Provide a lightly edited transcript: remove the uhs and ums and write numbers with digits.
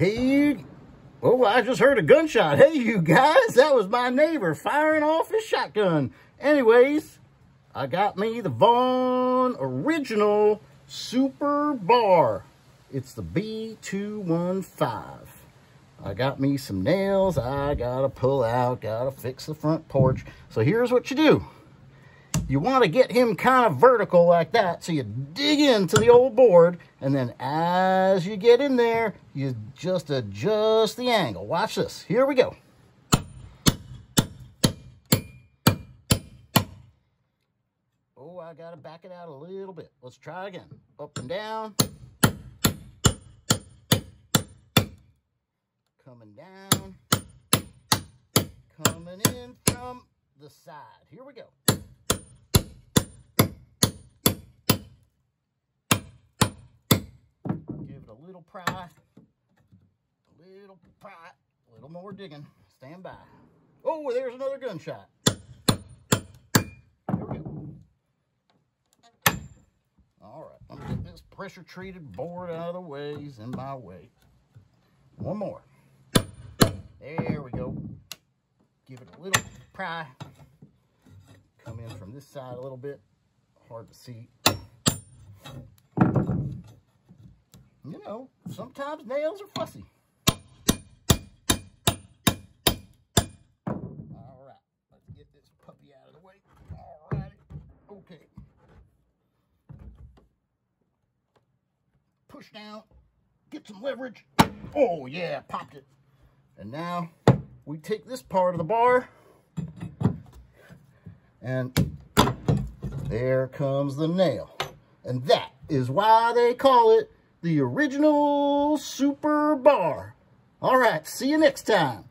Hey, oh, I just heard a gunshot. Hey, you guys, that was my neighbor firing off his shotgun. Anyways, I got me the Vaughan Original SuperBar. It's the B215. I got me some nails I gotta pull out, gotta fix the front porch. So here's what you do. You want to get him kind of vertical like that, so you dig into the old board, and then as you get in there, you just adjust the angle. Watch this. Here we go. Oh, I got to back it out a little bit. Let's try again. Up and down. Coming down. Coming in from the side. Here we go. A little pry, a little more digging. Stand by. Oh, there's another gunshot. Here we go. All right, I'm gonna get this pressure treated board out of the way. He's in my way. One more. There we go. Give it a little pry. Come in from this side a little bit. Hard to see. You know, sometimes nails are fussy. All right, let's get this puppy out of the way. All righty, okay. Push down, get some leverage. Oh yeah, popped it. And now we take this part of the bar, and there comes the nail. And that is why they call it the Original SuperBar. All right, see you next time.